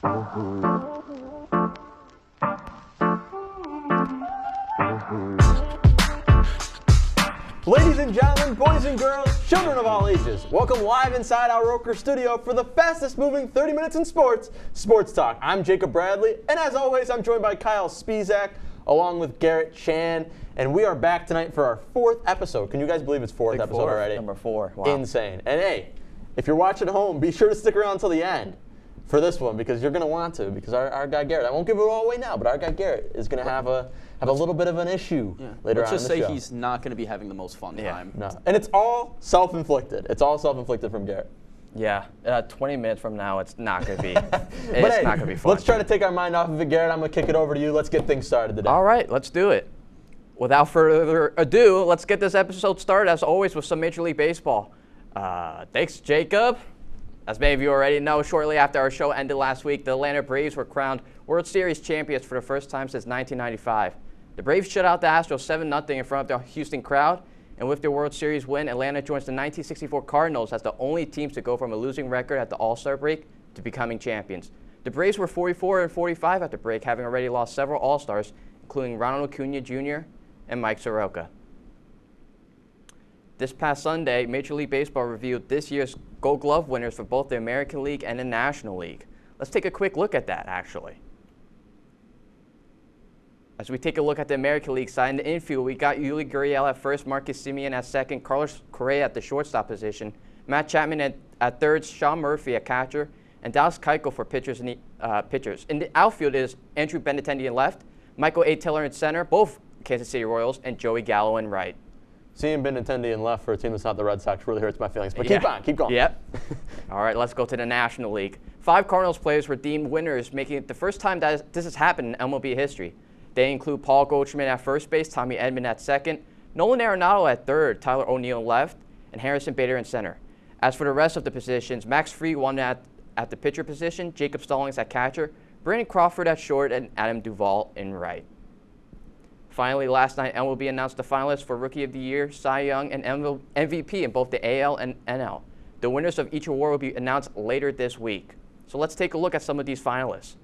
Ladies and gentlemen, boys and girls, children of all ages, welcome live inside our Roker studio for the fastest moving 30 minutes in sports, Sports Talk. I'm Jacob Bradley, and as always, I'm joined by Kyle Spizak, along with Garrett Chan, and we are back tonight for our fourth episode. Can you guys believe it's fourth episode already? Number 4. Wow. Insane. And hey, if you're watching at home, be sure to stick around until the end for this one, because you're going to want to, because our guy Garrett, I won't give it all away now, but our guy Garrett is going to have a little bit of an issue later on in the show. Let's just say he's not going to be having the most fun time. No. And it's all self-inflicted. It's all self-inflicted from Garrett. Yeah, 20 minutes from now, it's not going to be. But it's not going to be fun. Let's try to take our mind off of it, Garrett. I'm going to kick it over to you. Let's get things started today. All right, let's do it. Without further ado, let's get this episode started, as always, with some Major League Baseball. Thanks, Jacob. As many of you already know, shortly after our show ended last week, the Atlanta Braves were crowned World Series champions for the first time since 1995. The Braves shut out the Astros 7-0 in front of the Houston crowd, and with their World Series win, Atlanta joins the 1964 Cardinals as the only team to go from a losing record at the All-Star break to becoming champions. The Braves were 44-45 at the break, having already lost several All-Stars, including Ronald Acuna Jr. and Mike Soroka. This past Sunday, Major League Baseball revealed this year's Gold Glove winners for both the American League and the National League. Let's take a quick look at that, actually. As we take a look at the American League side, in the infield, we got Yuli Gurriel at first, Marcus Semien at second, Carlos Correa at the shortstop position, Matt Chapman at third, Sean Murphy at catcher, and Dallas Keuchel for pitchers. In the outfield is Andrew Benintendi in left, Michael A. Taylor in center, both Kansas City Royals, and Joey Gallo in right. Seeing Benintendi in left for a team that's not the Red Sox really hurts my feelings. But keep on, keep going. Yep. All right, let's go to the National League. 5 Cardinals players were deemed winners, making it the first time that this has happened in MLB history. They include Paul Goldschmidt at first base, Tommy Edman at second, Nolan Arenado at third, Tyler O'Neill in left, and Harrison Bader in center. As for the rest of the positions, Max Fried won at the pitcher position, Jacob Stallings at catcher, Brandon Crawford at short, and Adam Duvall in right. Finally, last night, MLB announced the finalists for Rookie of the Year, Cy Young, and MVP in both the AL and NL. The winners of each award will be announced later this week. So let's take a look at some of these finalists.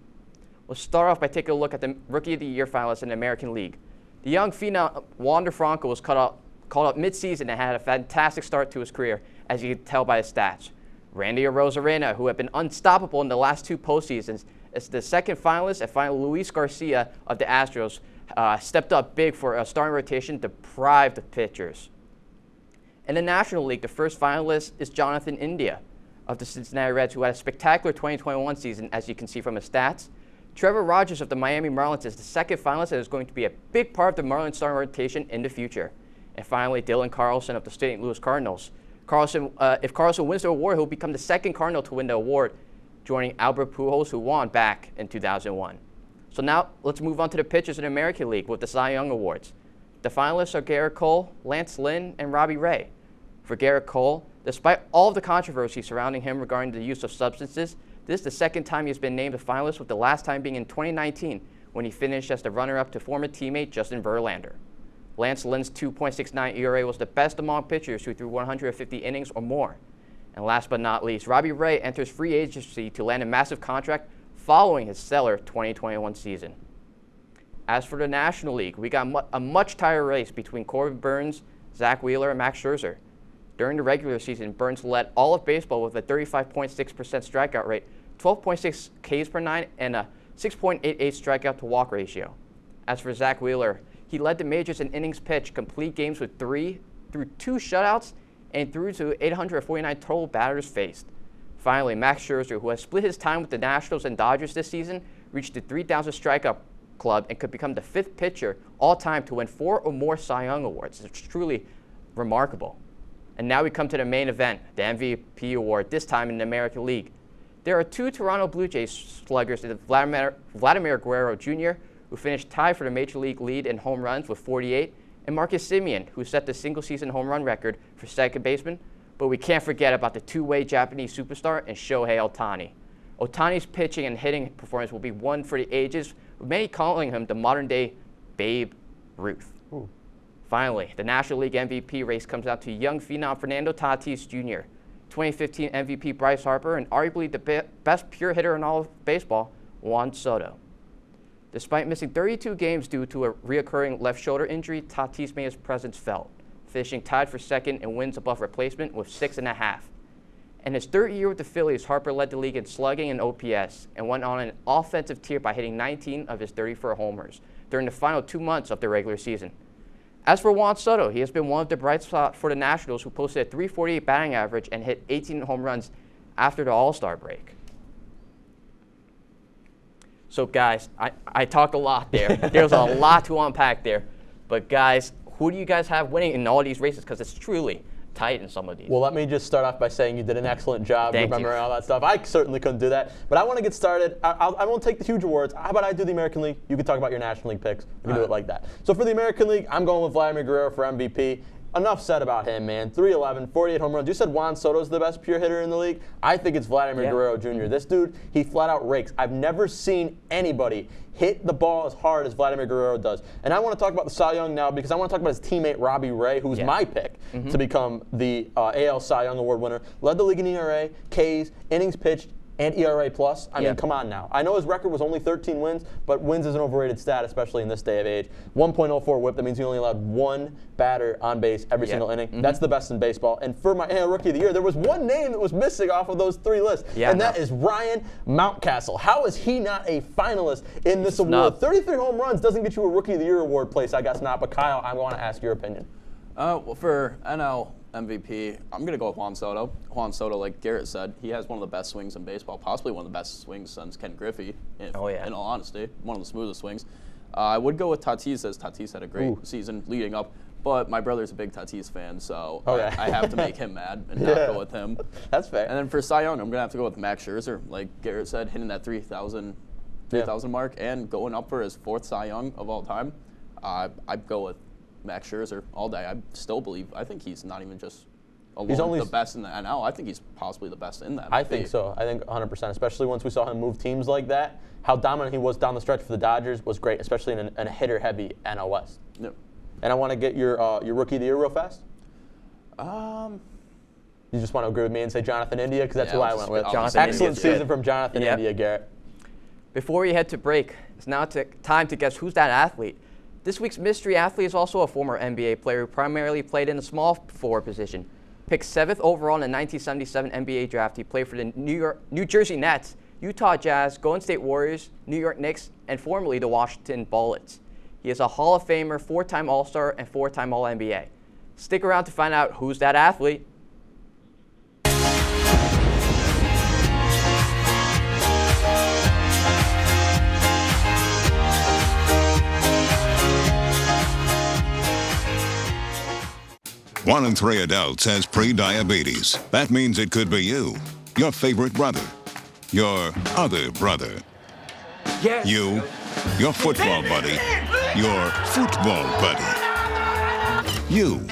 We'll start off by taking a look at the Rookie of the Year finalists in the American League. The young phenom Wander Franco was called up mid-season and had a fantastic start to his career, as you can tell by his stats. Randy Arozarena, who had been unstoppable in the last 2 postseasons, is the second finalist, and finally Luis Garcia of the Astros stepped up big for a starting rotation deprived of pitchers. In the National League, the first finalist is Jonathan India of the Cincinnati Reds, who had a spectacular 2021 season, as you can see from his stats. Trevor Rogers of the Miami Marlins is the second finalist and is going to be a big part of the Marlins starting rotation in the future. And finally, Dylan Carlson of the St. Louis Cardinals. If Carlson wins the award, he'll become the second Cardinal to win the award, joining Albert Pujols, who won back in 2001. So now let's move on to the pitchers in the American League with the Cy Young Awards. The finalists are Garrett Cole, Lance Lynn, and Robbie Ray. For Garrett Cole, despite all of the controversy surrounding him regarding the use of substances, this is the second time he's been named a finalist, with the last time being in 2019 when he finished as the runner-up to former teammate Justin Verlander. Lance Lynn's 2.69 ERA was the best among pitchers who threw 150 innings or more. And last but not least, Robbie Ray enters free agency to land a massive contract following his stellar 2021 season. As for the National League, we got a much tighter race between Corbin Burnes, Zach Wheeler, and Max Scherzer. During the regular season, Burnes led all of baseball with a 35.6% strikeout rate, 12.6 Ks per nine, and a 6.88 strikeout to walk ratio. As for Zach Wheeler, he led the majors in innings pitched, complete games with 3, through 2 shutouts, and threw to 849 total batters faced. Finally, Max Scherzer, who has split his time with the Nationals and Dodgers this season, reached the 3,000 strikeout club and could become the 5th pitcher all-time to win 4 or more Cy Young Awards. It's truly remarkable. And now we come to the main event, the MVP award, this time in the American League. There are 2 Toronto Blue Jays sluggers, Vladimir Guerrero Jr., who finished tied for the Major League lead in home runs with 48, and Marcus Semien, who set the single-season home run record for second baseman. But we can't forget about the 2-way Japanese superstar and Shohei Ohtani. Ohtani's pitching and hitting performance will be one for the ages, with many calling him the modern-day Babe Ruth. Finally, the National League MVP race comes out to young phenom Fernando Tatis Jr. 2015 MVP Bryce Harper, and arguably the best pure hitter in all of baseball, Juan Soto. Despite missing 32 games due to a reoccurring left shoulder injury, Tatis made his presence felt, finishing tied for second in wins above replacement with 6.5. In his third year with the Phillies, Harper led the league in slugging and OPS and went on an offensive tear by hitting 19 of his 34 homers during the final 2 months of the regular season. As for Juan Soto, he has been one of the bright spots for the Nationals, who posted a .348 batting average and hit 18 home runs after the All-Star break. So guys, I talked a lot there. There's a lot to unpack there. But guys, who do you guys have winning in all these races? Because it's truly tight in some of these. Well, let me just start off by saying you did an excellent job Thank remembering you. all that stuff. I certainly couldn't do that. But I want to get started. I won't take the huge awards. How about I do the American League? You can talk about your National League picks. We can do it like that. So for the American League, I'm going with Vladimir Guerrero for MVP. Enough said about him, man. 311, 48 home runs. You said Juan Soto's the best pure hitter in the league. I think it's Vladimir Guerrero Jr. This dude, he flat out rakes. I've never seen anybody hit the ball as hard as Vladimir Guerrero does. And I want to talk about the Cy Young now because I want to talk about his teammate Robbie Ray, who's my pick to become the AL Cy Young Award winner. Led the league in ERA, Ks, innings pitched, and ERA+. I mean, come on now. I know his record was only 13 wins, but wins is an overrated stat, especially in this day of age. 1.04 whip, that means he only allowed one batter on base every single inning. That's the best in baseball. And for my Rookie of the Year, there was one name that was missing off of those 3 lists, and that is Ryan Mountcastle. How is he not a finalist in this award? 33 home runs doesn't get you a Rookie of the Year award place, I guess not. But Kyle, I want to ask your opinion. Well, for NL MVP, I'm going to go with Juan Soto. Juan Soto, like Garrett said, he has one of the best swings in baseball, possibly one of the best swings since Ken Griffey, in all honesty. One of the smoothest swings. I would go with Tatis, as Tatis had a great season leading up, but my brother's a big Tatis fan, so I have to make him mad and not go with him. That's fair. And then for Cy Young, I'm going to have to go with Max Scherzer, like Garrett said, hitting that 3,000 mark and going up for his 4th Cy Young of all time. I'd go with Max Scherzer all day. I think he's not even just the best in the NL. I think he's possibly the best in that. I think so. I think 100%, especially once we saw him move teams like that. How dominant he was down the stretch for the Dodgers was great, especially in a hitter-heavy NL West. Yep. And I want to get your Rookie of the Year real fast. You just want to agree with me and say Jonathan India, because that's who I went with. Excellent season from Jonathan India, Garrett. Before we head to break, it's now time to guess who's that athlete. This week's mystery athlete is also a former NBA player who primarily played in the small forward position. Picked 7th overall in the 1977 NBA draft, he played for the New Jersey Nets, Utah Jazz, Golden State Warriors, New York Knicks, and formerly the Washington Bullets. He is a Hall of Famer, 4-time All-Star, and 4-time All-NBA. Stick around to find out who's that athlete. One in 3 adults has pre-diabetes. That means it could be you, your favorite brother, your other brother, you, your football buddy, your football buddy, you,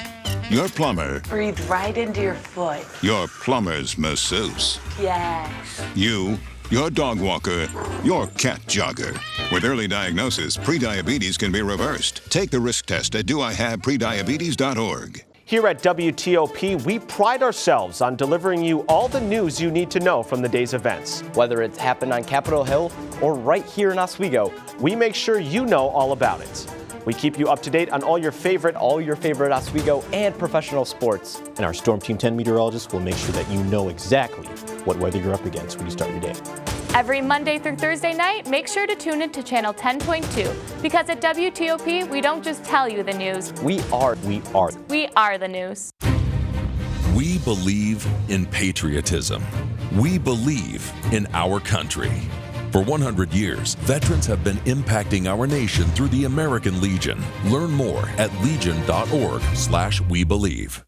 your plumber. Breathe right into your foot. Your plumber's masseuse. Yes. You, your dog walker, your cat jogger. With early diagnosis, prediabetes can be reversed. Take the risk test at doihaveprediabetes.org. Here at WTOP, we pride ourselves on delivering you all the news you need to know from the day's events. Whether it's happened on Capitol Hill or right here in Oswego, we make sure you know all about it. We keep you up to date on all your favorite Oswego and professional sports. And our Storm Team 10 meteorologist will make sure that you know exactly what weather you're up against when you start your day. Every Monday through Thursday night, make sure to tune in to Channel 10.2, because at WTOP, we don't just tell you the news. We are the news. We believe in patriotism. We believe in our country. For 100 years, veterans have been impacting our nation through the American Legion. Learn more at legion.org/webelieve.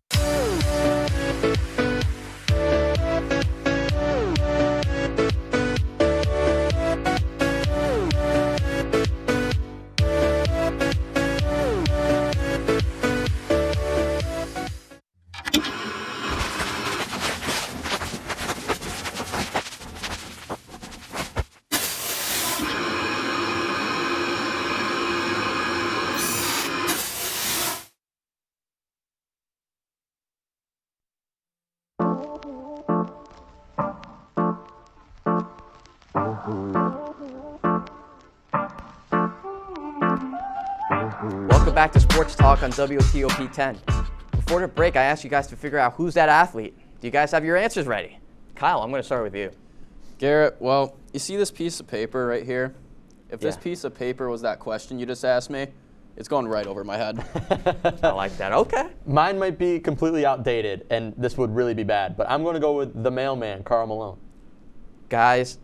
Welcome back to Sports Talk on WTOP 10. Before the break, I asked you guys to figure out who's that athlete. Do you guys have your answers ready? Kyle, I'm going to start with you. Garrett, well, you see this piece of paper right here? If this piece of paper was that question you just asked me, it's going right over my head. I like that. Okay. Mine might be completely outdated, and this would really be bad, but I'm going to go with the mailman, Karl Malone. Guys,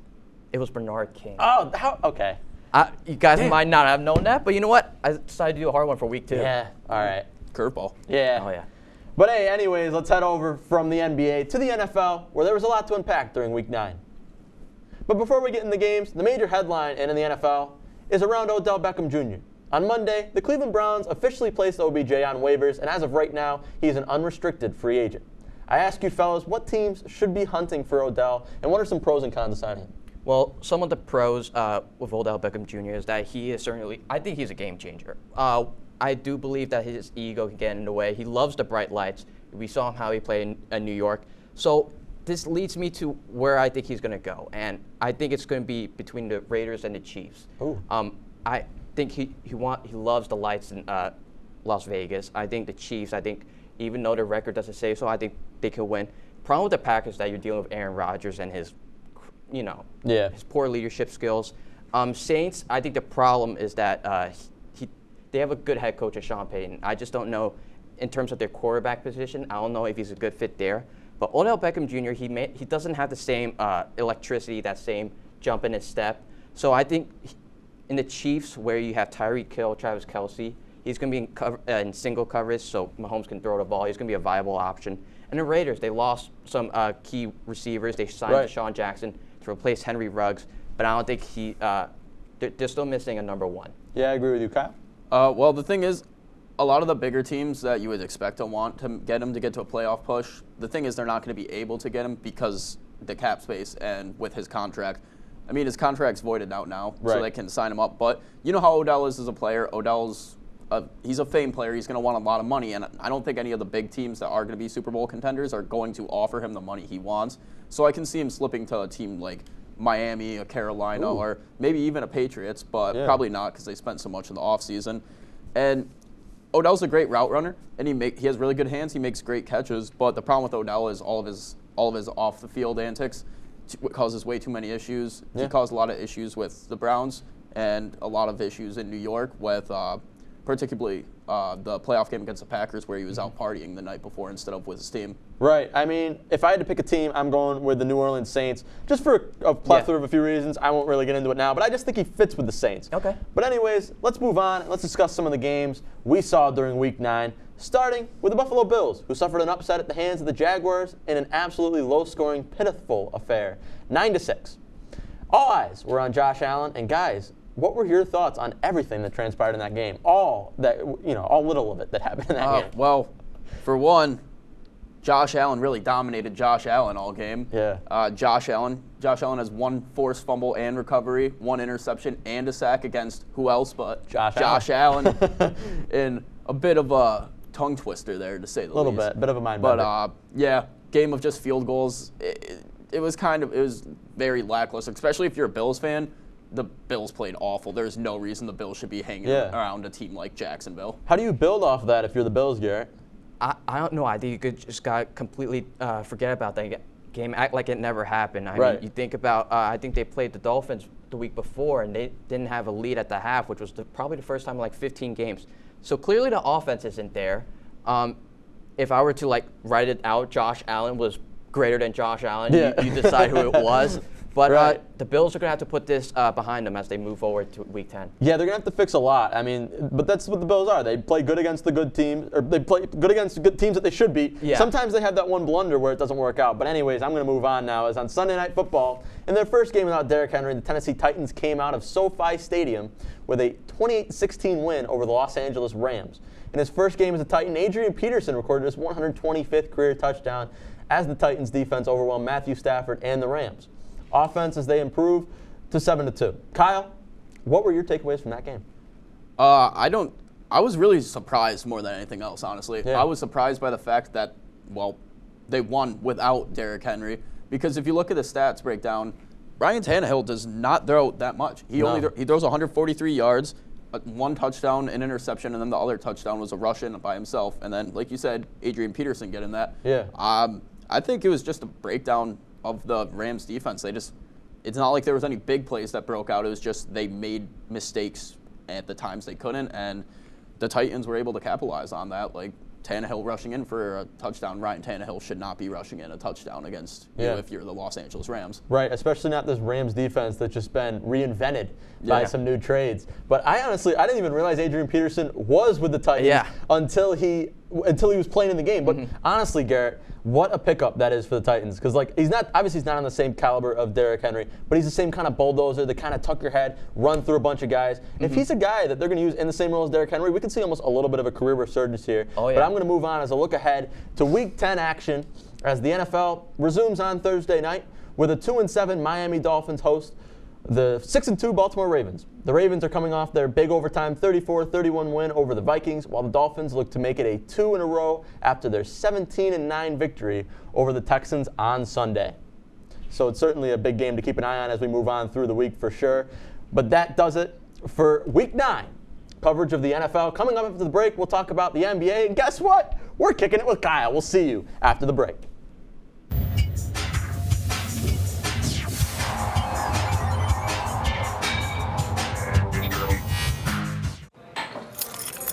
it was Bernard King. Oh, how? Okay. You guys might not have known that, but you know what? I decided to do a hard one for week 2. Yeah. All right. Curveball. Yeah. Oh, yeah. But hey, anyways, let's head over from the NBA to the NFL, where there was a lot to unpack during Week 9. But before we get in the games, the major headline in the NFL is around Odell Beckham Jr. On Monday, the Cleveland Browns officially placed OBJ on waivers, and as of right now, he's an unrestricted free agent. I ask you fellas, what teams should be hunting for Odell, and what are some pros and cons to signing him? Well, some of the pros with Odell Beckham Jr. is that he is certainly, I think he's a game changer. I do believe that his ego can get in the way. He loves the bright lights. We saw him how he played in New York. So this leads me to where I think he's going to go, and I think it's going to be between the Raiders and the Chiefs. Ooh. I think he loves the lights in Las Vegas. I think the Chiefs, even though the record doesn't say so, I think they could win. Problem with the Packers is that you're dealing with Aaron Rodgers and his poor leadership skills. Saints, I think the problem is that they have a good head coach in Sean Payton. I just don't know, in terms of their quarterback position, I don't know if he's a good fit there. But Odell Beckham Jr., he doesn't have the same electricity, that same jump in his step. So I think in the Chiefs, where you have Tyreek Hill, Travis Kelce, he's going to be in single coverage, so Mahomes can throw the ball. He's going to be a viable option. And the Raiders, they lost some key receivers. They signed Deshaun Jackson to replace Henry Ruggs, but I don't think they're still missing a number 1. Yeah, I agree with you, Kyle. Well, the thing is, a lot of the bigger teams that you would expect to want to get him to get to a playoff push, the thing is they're not going to be able to get him because the cap space and with his contract. I mean, his contract's voided out now, so they can sign him up. But you know how Odell is as a player. He's a famed player. He's going to want a lot of money, and I don't think any of the big teams that are going to be Super Bowl contenders are going to offer him the money he wants. So I can see him slipping to a team like Miami, a Carolina, or maybe even a Patriots, but probably not because they spent so much in the offseason. And Odell's a great route runner, and he has really good hands. He makes great catches, but the problem with Odell is all of his off the field antics causes way too many issues. He caused a lot of issues with the Browns and a lot of issues in New York with particularly the playoff game against the Packers where he was out partying the night before instead of with his team. Right. I mean, if I had to pick a team, I'm going with the New Orleans Saints, just for a plethora of a few reasons. I won't really get into it now, but I just think he fits with the Saints. Okay. But anyways, let's move on. Let's discuss some of the games we saw during Week 9, starting with the Buffalo Bills, who suffered an upset at the hands of the Jaguars in an absolutely low-scoring, pitiful affair, 9-6. All eyes were on Josh Allen, and guys, what were your thoughts on everything that transpired in that game? All little of it that happened in that game. Well, for one, Josh Allen really dominated Josh Allen all game. Yeah. Josh Allen has 1 forced fumble and recovery, 1 interception, and a sack against who else but Josh Allen in a bit of a tongue twister there, to say the least. A little bit of a mind bender. But game of just field goals. It was very lackluster, especially if you're a Bills fan. The Bills played awful. There's no reason the Bills should be hanging around a team like Jacksonville. How do you build off of that if you're the Bills, Garrett? I don't know. I think you could just completely forget about that game, act like it never happened. I mean, you think about, I think they played the Dolphins the week before, and they didn't have a lead at the half, which was probably the first time in like 15 games. So clearly the offense isn't there. If I were to write it out, Josh Allen was greater than Josh Allen. You decide who it was. But the Bills are going to have to put this behind them as they move forward to Week 10. Yeah, they're going to have to fix a lot. I mean, but that's what the Bills are. They play good against the good teams, or they play good against good teams that they should beat. Yeah. Sometimes they have that one blunder where it doesn't work out. But anyways, I'm going to move on now. As on Sunday Night Football, in their first game without Derrick Henry, the Tennessee Titans came out of SoFi Stadium with a 28-16 win over the Los Angeles Rams. In his first game as a Titan, Adrian Peterson recorded his 125th career touchdown as the Titans' defense overwhelmed Matthew Stafford and the Rams. Offense as they improve to 7-2. Kyle, what were your takeaways from that game? I was really surprised more than anything else, honestly. Yeah. I was surprised by the fact that, they won without Derrick Henry. Because if you look at the stats breakdown, Ryan Tannehill does not throw that much. He throws 143 yards, 1 touchdown, an interception, and then the other touchdown was a rush-in by himself. And then, like you said, Adrian Peterson getting that. Yeah. I think it was just a breakdown of the Rams defense. It's not like there was any big plays that broke out. It was just they made mistakes at the times they couldn't, and the Titans were able to capitalize on that. Like Tannehill rushing in for a touchdown. Ryan Tannehill should not be rushing in a touchdown against you if you're the Los Angeles Rams. Right, especially not this Rams defense that's just been reinvented by some new trades. But I didn't even realize Adrian Peterson was with the Titans until he was playing in the game. But honestly, Garrett, what a pickup that is for the Titans. Because he's not on the same caliber of Derrick Henry, but he's the same kind of bulldozer, the kind of tuck your head, run through a bunch of guys. If he's a guy that they're going to use in the same role as Derrick Henry, we could see almost a little bit of a career resurgence here. But I'm going to move on as a look ahead to Week 10 action as the NFL resumes on Thursday night with a 2-7 Miami Dolphins host the 6-2 Baltimore Ravens. The Ravens are coming off their big overtime 34-31 win over the Vikings, while the Dolphins look to make it a 2 in a row after their 17-9 victory over the Texans on Sunday. So it's certainly a big game to keep an eye on as we move on through the week for sure. But that does it for Week 9 coverage of the NFL. Coming up after the break, we'll talk about the NBA. And guess what? We're kicking it with Kyle. We'll see you after the break.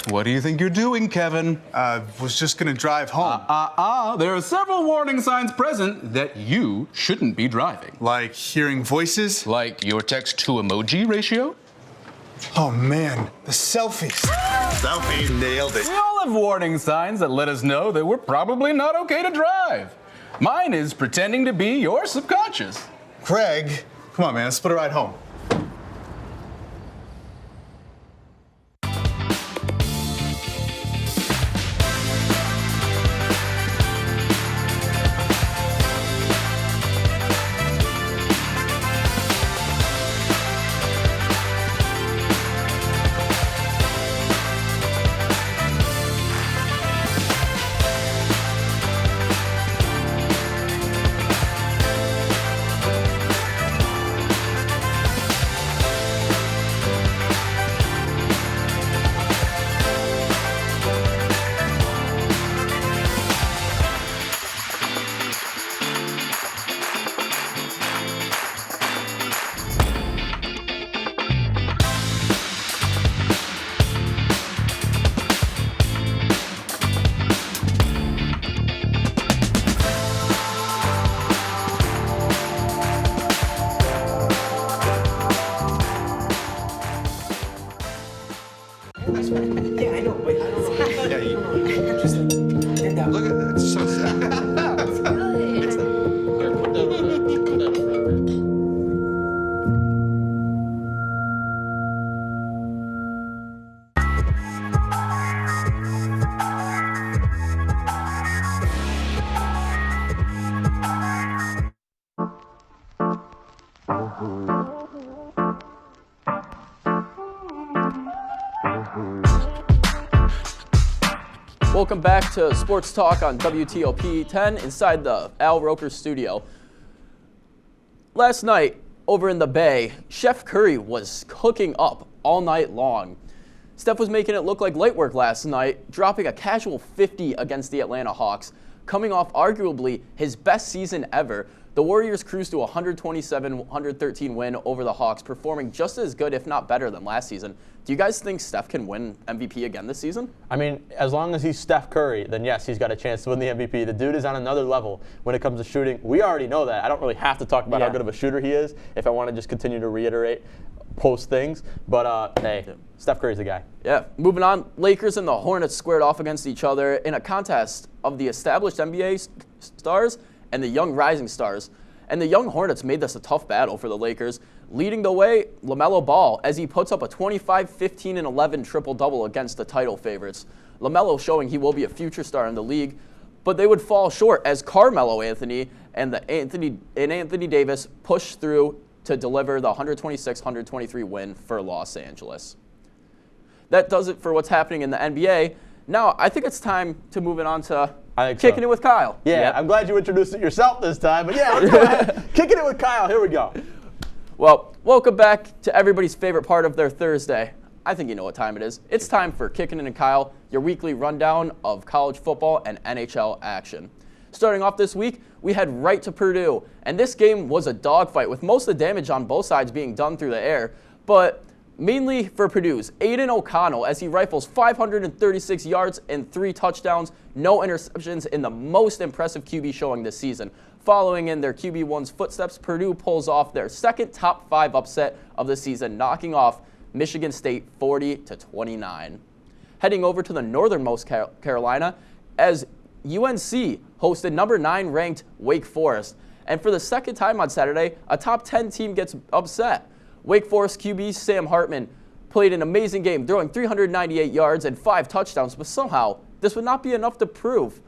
What do you think you're doing, Kevin? Was just gonna drive home. There are several warning signs present that you shouldn't be driving. Like hearing voices? Like your text-to-emoji ratio? Oh man, the selfies. Selfie, nailed it. We all have warning signs that let us know that we're probably not okay to drive. Mine is pretending to be your subconscious. Craig, come on man, let's put a ride home. Welcome back to Sports Talk on WTOP 10 inside the Al Roker studio. Last night, over in the Bay, Chef Curry was cooking up all night long. Steph was making it look like light work last night, dropping a casual 50 against the Atlanta Hawks, coming off arguably his best season ever. The Warriors cruised to a 127-113 win over the Hawks, performing just as good, if not better, than last season. Do you guys think Steph can win MVP again this season? I mean, as long as he's Steph Curry, then yes, he's got a chance to win the MVP. The dude is on another level when it comes to shooting. We already know that. I don't really have to talk about how good of a shooter he is if I want to just continue to reiterate post things. But, hey, Steph Curry's the guy. Yeah. Moving on, Lakers and the Hornets squared off against each other in a contest of the established NBA stars and the young rising stars. And the young Hornets made this a tough battle for the Lakers. Leading the way, LaMelo Ball, as he puts up a 25, 15, and 11 triple-double against the title favorites. LaMelo showing he will be a future star in the league, but they would fall short as Carmelo Anthony and Anthony Davis pushed through to deliver the 126-123 win for Los Angeles. That does it for what's happening in the NBA. Now, I think it's time to move it on to Kicking It with Kyle. Yeah, I'm glad you introduced it yourself this time. But yeah, let's go ahead. Kicking It with Kyle. Here we go. Well, welcome back to everybody's favorite part of their Thursday. I think you know what time it is. It's time for Kickin' It and Kyle, your weekly rundown of college football and NHL action. Starting off this week, we head right to Purdue, and this game was a dogfight with most of the damage on both sides being done through the air, but mainly for Purdue's Aiden O'Connell as he rifles 536 yards and 3 touchdowns, no interceptions in the most impressive QB showing this season. Following in their QB1's footsteps, Purdue pulls off their second top 5 upset of the season, knocking off Michigan State 40-29. Heading over to the northernmost Carolina as UNC hosted number 9 ranked Wake Forest. And for the second time on Saturday, a top 10 team gets upset. Wake Forest QB Sam Hartman played an amazing game, throwing 398 yards and 5 touchdowns, but somehow this would not be enough to prove.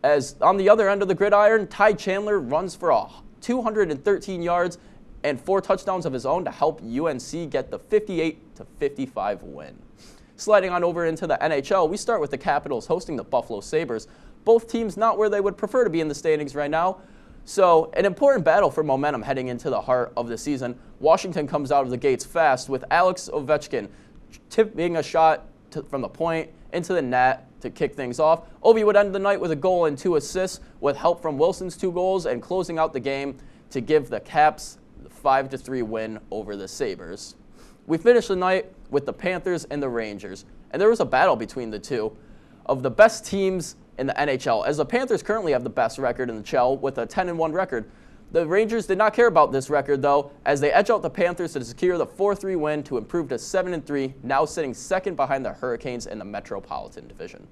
As on the other end of the gridiron, Ty Chandler runs for 213 yards and 4 touchdowns of his own to help UNC get the 58-55 win. Sliding on over into the NHL, we start with the Capitals hosting the Buffalo Sabres. Both teams not where they would prefer to be in the standings right now. So an important battle for momentum heading into the heart of the season. Washington comes out of the gates fast with Alex Ovechkin tipping a shot from the point into the net to kick things off. Ovi would end the night with a goal and 2 assists with help from Wilson's 2 goals and closing out the game to give the Caps the 5-3 win over the Sabres. We finished the night with the Panthers and the Rangers, and there was a battle between the two of the best teams in the NHL, as the Panthers currently have the best record in the NHL with a 10-1 record. The Rangers did not care about this record, though, as they edge out the Panthers to secure the 4-3 win to improve to 7-3, now sitting second behind the Hurricanes in the Metropolitan Division.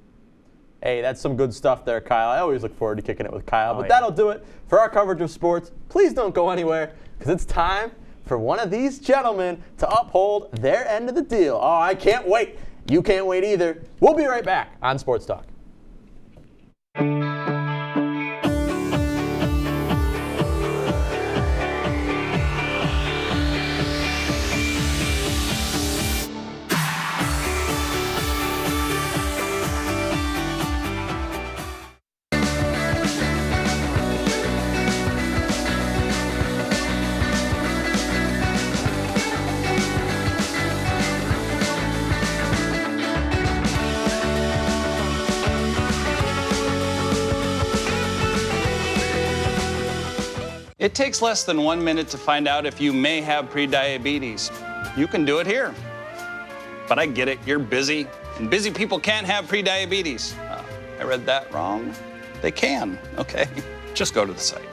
Hey, that's some good stuff there, Kyle. I always look forward to kicking it with Kyle, but that'll do it for our coverage of sports. Please don't go anywhere, because it's time for one of these gentlemen to uphold their end of the deal. Oh, I can't wait. You can't wait either. We'll be right back on Sports Talk. It takes less than 1 minute to find out if you may have prediabetes. You can do it here. But I get it, you're busy, and busy people can't have prediabetes. I read that wrong. They can, okay. Just go to the site.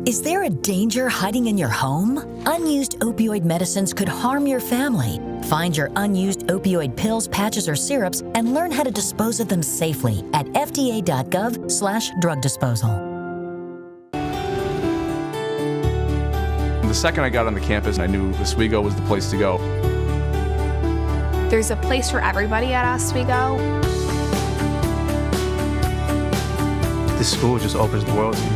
Is there a danger hiding in your home? Unused opioid medicines could harm your family. Find your unused opioid pills, patches, or syrups and learn how to dispose of them safely at fda.gov/drug disposal. The second I got on the campus, I knew Oswego was the place to go. There's a place for everybody at Oswego. This school just opens the world to you.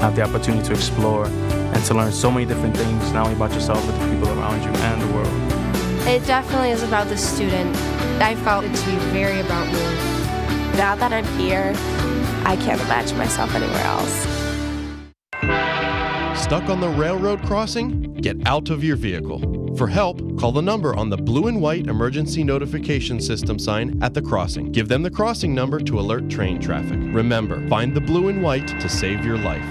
Have the opportunity to explore and to learn so many different things, not only about yourself, but the people around you and the world. It definitely is about the student. I felt it to be very about me. Now that I'm here, I can't imagine myself anywhere else. Stuck on the railroad crossing? Get out of your vehicle. For help, call the number on the blue and white emergency notification system sign at the crossing. Give them the crossing number to alert train traffic. Remember, find the blue and white to save your life.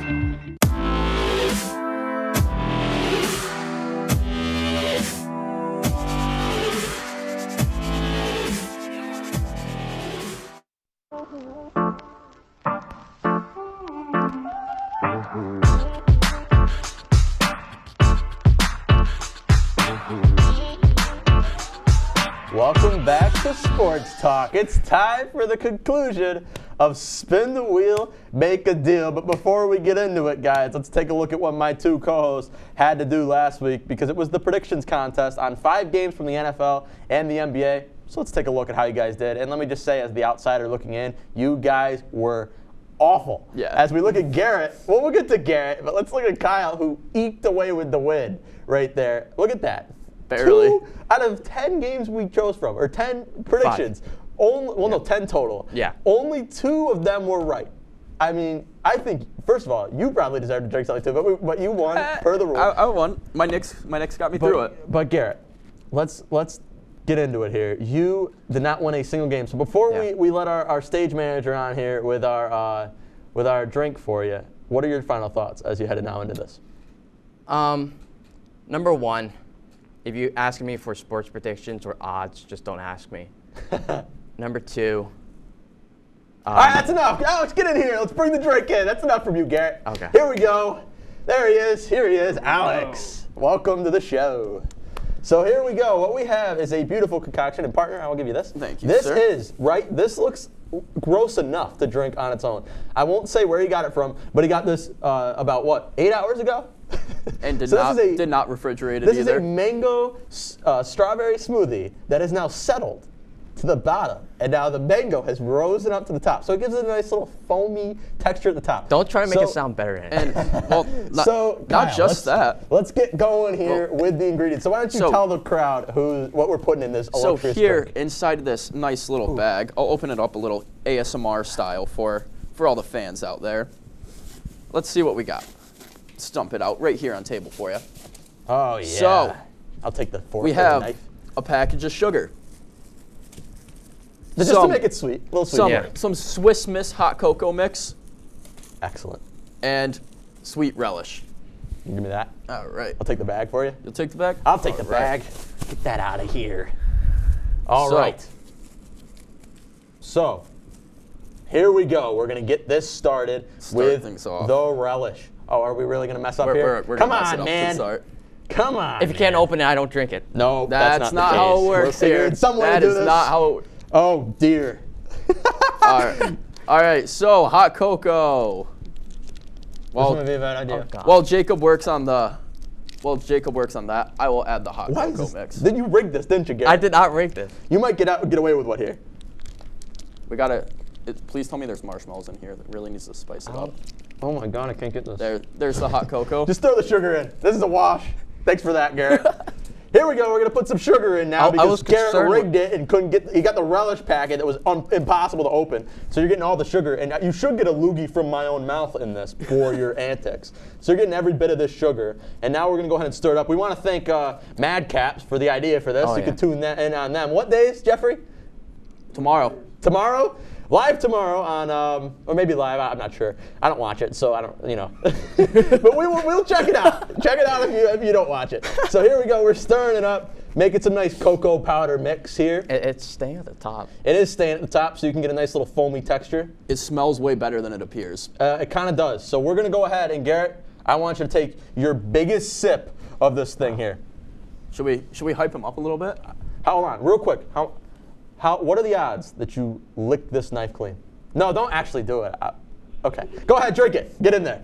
Welcome back to Sports Talk. It's time for the conclusion of Spin the Wheel, Make a Deal. But before we get into it, guys, let's take a look at what my 2 co-hosts had to do last week, because it was the predictions contest on 5 games from the NFL and the NBA. So let's take a look at how you guys did. And let me just say, as the outsider looking in, you guys were awful. Yeah. As we look at Garrett, well, we'll get to Garrett, but let's look at Kyle, who eked away with the win right there. Look at that. Barely. 2 out of 10 games we chose from, or 10 predictions. 10 total. Yeah. Only 2 of them were right. I mean, I think first of all, you probably deserve to drink something too, but you won per the rules. I won. My Knicks got me through it. But Garrett, let's get into it here. You did not win a single game. So before we let our stage manager on here with our drink for you, what are your final thoughts as you headed now into this? Number one, if you ask me for sports predictions or odds, just don't ask me. Number two. All right, that's enough. Alex, get in here. Let's bring the drink in. That's enough from you, Garrett. Okay. Here we go. There he is. Here he is, Alex. Welcome to the show. So here we go. What we have is a beautiful concoction. And partner, I will give you this. Thank you, This sir. is, right, this looks gross enough to drink on its own. I won't say where he got it from, but he got this about, what, 8 hours ago? And did not refrigerate it This either. is a mango strawberry smoothie that is now settled to the bottom, and now the mango has risen up to the top. So it gives it a nice little foamy texture at the top. Don't try to make it sound better. And well, not Kyle, just that. Let's get going here with the ingredients. So why don't you tell the crowd what we're putting in this illustrious here, drink. inside this nice little bag, I'll open it up a little ASMR style for all the fans out there. Let's see what we got. Let's dump it out right here on table for you. Oh, yeah. So, I'll take the fork we or the have knife. a package of sugar. Just to make it sweet, a little sweet. Some Swiss Miss hot cocoa mix. Excellent. And sweet relish. You give me that? All right. I'll take the bag for you. You'll take the bag? I'll take the bag. Get that out of here. All right. So, here we go. We're going to get this started with the relish. Oh, are we really going to mess up here? Come on, man. Come on. If you can't open it, I don't drink it. No, that's not how it works here. That is not how it. Oh dear. All right. So hot cocoa. Well, this might be a bad idea. While Jacob works on that, I will add the hot cocoa mix. Then you rigged this, didn't you, Garrett? I did not rig this. You might get away with what here? We gotta. Please tell me there's marshmallows in here. That really needs to spice it up. Oh my God, I can't get this. There's the hot cocoa. Just throw the sugar in. This is a wash. Thanks for that, Garrett. Here we go. We're gonna put some sugar in now because Garrett rigged it and couldn't get. He got the relish packet that was impossible to open. So you're getting all the sugar, and you should get a loogie from my own mouth in this for your antics. So you're getting every bit of this sugar, and now we're gonna go ahead and stir it up. We want to thank Madcaps for the idea for this. You can tune that in on them. What days, Jeffrey? Tomorrow. Tomorrow. Live tomorrow on, or maybe live, I'm not sure. I don't watch it, so I don't, but we'll check it out. Check it out if you don't watch it. So here we go, we're stirring it up, making some nice cocoa powder mix here. It's staying at the top. It is staying at the top, so you can get a nice little foamy texture. It smells way better than it appears. It kind of does. So we're gonna go ahead, and Garrett, I want you to take your biggest sip of this thing here. Should we hype him up a little bit? Hold on, real quick. What are the odds that you lick this knife clean? No, don't actually do it. Okay, go ahead, drink it. Get in there.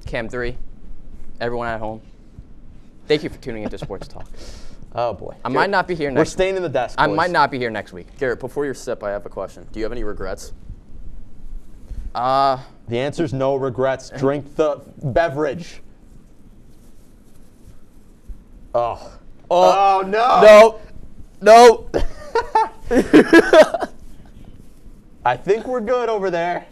Cam 3, everyone at home, thank you for tuning into Sports Talk. Oh boy. I might not be here next week. We're staying in the desk, boys. I might not be here next week. Garrett, before your sip, I have a question. Do you have any regrets? The answer's no regrets. Drink the beverage. Oh no. No. I think we're good over there.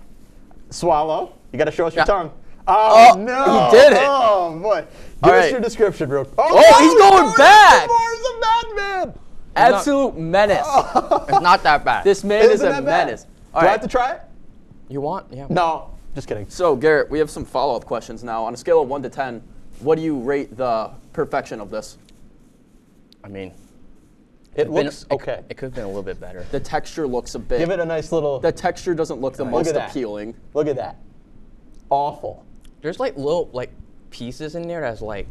Swallow. You got to show us your tongue. Oh, no. He did it. Oh, boy. Give us your description real quick. He's going back. He's a madman. Absolute menace. It's not that bad. This man is a menace. Do I have to try it? You want? Yeah. No. Just kidding. So, Garrett, we have some follow-up questions now. On a scale of 1 to 10, what do you rate the perfection of this? I mean, it looks okay. It could have been a little bit better. The texture looks a bit. Give it a nice little. The texture doesn't look the most appealing. Look at that. Awful. There's little pieces in there that's it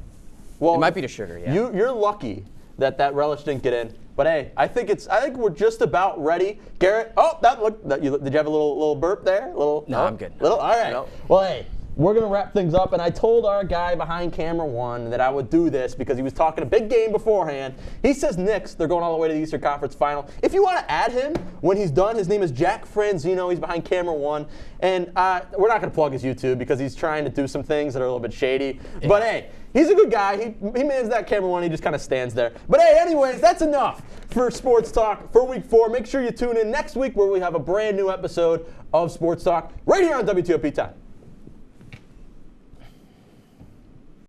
might be the sugar. Yeah. You're lucky that relish didn't get in. But hey, I think we're just about ready. Garrett, did you have a little burp there? No, I'm good. All right. No. Well, hey, we're going to wrap things up, and I told our guy behind camera one that I would do this because he was talking a big game beforehand. He says Knicks, they're going all the way to the Eastern Conference Final. If you want to add him when he's done, his name is Jack Franzino. He's behind camera one, and we're not going to plug his YouTube because he's trying to do some things that are a little bit shady. Yeah. But hey, he's a good guy. He mans that camera one. He just kind of stands there. But hey, anyways, that's enough for Sports Talk for Week 4. Make sure you tune in next week where we have a brand new episode of Sports Talk right here on WTOP Time.